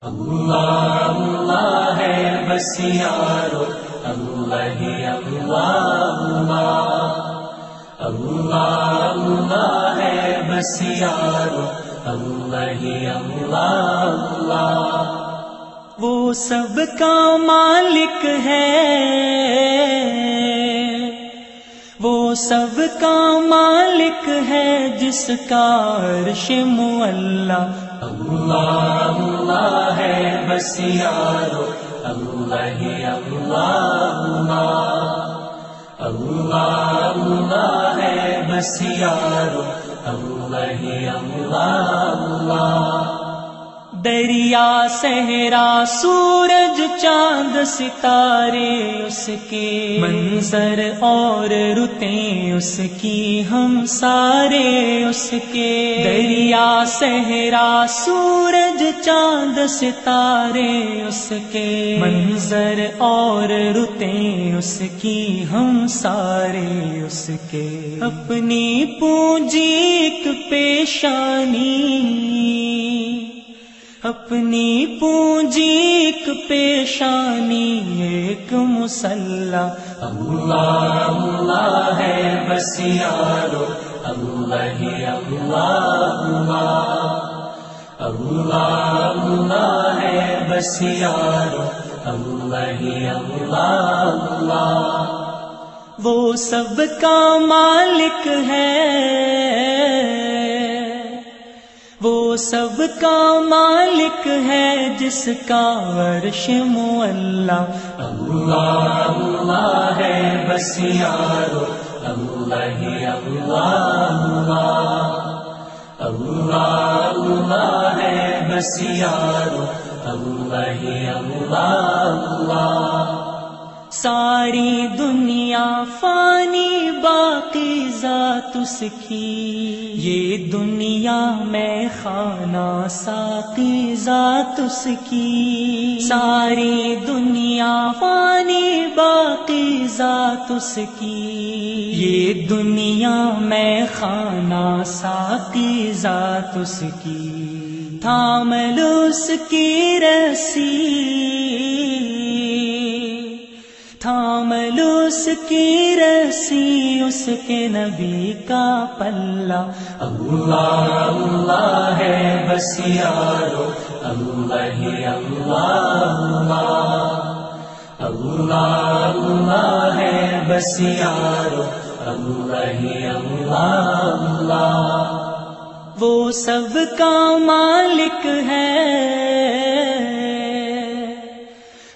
اللہ اللہ ہے بس یارو، اللہ ہی اللہ اللہ، اللہ اللہ ہے بس یارو، اللہ ہی اللہ اللہ۔ وہ سب کا مالک ہے، وہ سب کا مالک ہے، جس کا عرش معلا۔ اللہ اللہ ہے بس یارو، اللہ ہی اللہ اللہ، اللہ اللہ ہے بس یارو، اللہ ہی اللہ اللہ۔ دریا صحرا سورج چاند ستارے اس کے منظر، اور رتیں اس کی ہم سارے اس کے۔ دریا صحرا سورج چاند ستارے اس کے منظر، اور رتیں اس کی ہم سارے اس کے۔ اپنی پونجی ایک پیشانی، اپنی پونجی ایک پیشانی ایک مسلح۔ اللہ اللہ ہے بس یارو، اللہ ہی اللہ اللہ، اللہ اللہ ہے بس یارو، اللہ ہی اللہ اللہ۔ وہ سب کا مالک ہے، وہ سب کا مالک ہے، جس کا عرش معلا۔ اللہ اللہ ہے بس یارو، اللہ ہی اللہ اللہ، اللہ اللہ ہے بس یارو، اللہ ہی اللہ اللہ۔ ساری دنیا فانی باقی ذات اس کی، یہ دنیا میں خانہ ساقی ذات اس کی۔ ساری دنیا فانی باقی ذات اس کی، یہ دنیا میں خانہ ساقی ذات اس کی۔ تھام لو اس کی رسی، تھام لو اس کی رسی، اس کے نبی کا پلہ۔ اللہ اللہ ہے بس یارو، اللہ ہی اللہ اللہ، اللہ اللہ ہے بس یارو، اللہ ہی اللہ اللہ۔ وہ سب کا مالک ہے،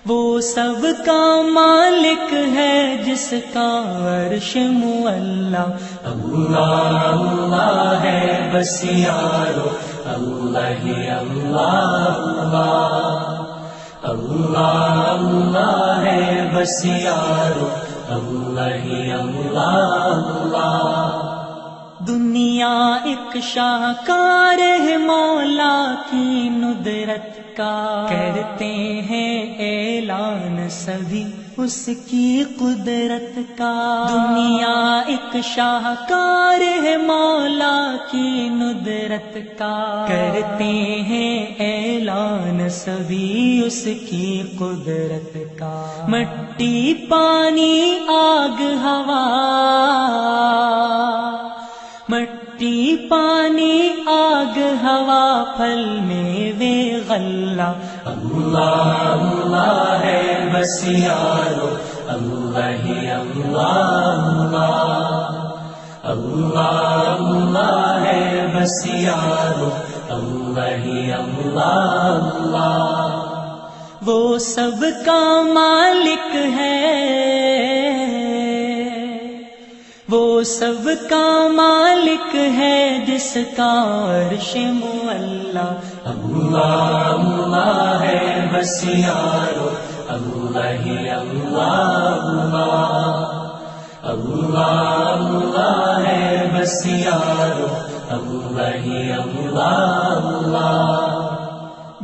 وہ سب کا مالک ہے، جس کا عرش معلا۔ اللہ اللہ ہے بس یارو، اللہ ہی اللہ اللہ، اللہ اللہ ہے بس یارو، اللہ ہی اللہ اللہ۔ دنیا ایک شاہکار ہے مولا کی ندرت کا، کرتے ہیں اعلان سبھی اس کی قدرت کا۔ دنیا ایک شاہکار ہے مولا کی ندرت کا، کرتے ہیں اعلان سبھی اس کی قدرت کا۔ مٹی پانی آگ ہوا، مٹی پانی آگ ہوا، پھل میوے غلہ۔ اللہ اللہ ہے بس یارو، اللہ ہی اللہ اللہ، اللہ اللہ ہے بس یارو، اللہ ہی اللہ اللہ۔ وہ سب کا مالک ہے، وہ سب کا مالک ہے، جس کا عرش معلا۔ اللہ اللہ ہے بس یارو، اللہ ہی اللہ اللہ، اللہ اللہ ہے بس یارو، اللہ ہی اللہ اللہ۔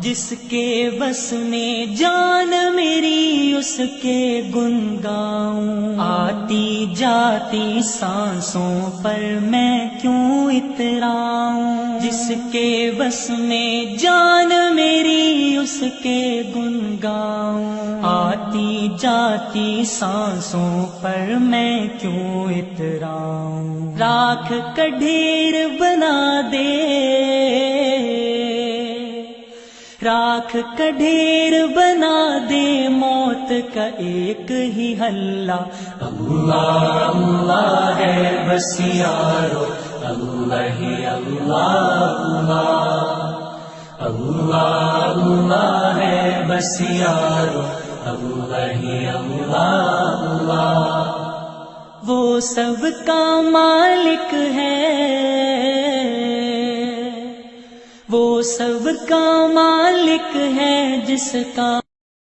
جس کے بس میں جان میری، اس کے گن گاؤں، آتی جاتی سانسوں پر میں کیوں اتراؤں۔ جس کے بس میں جان میری، اس کے گن گاؤں، آتی جاتی سانسوں پر میں کیوں اتراؤں، راکھ کا ڈھیر بنا دے، راکھ کا ڈھیر بنا دے، موت کا ایک ہی حلہ، اللہ اللہ ہے بس یارو، اللہ ہی اللہ اللہ، اللہ اللہ ہے بس یارو، اللہ ہی اللہ اللہ، وہ سب کا مالک ہے، وہ سب کا مالک ہے جس کا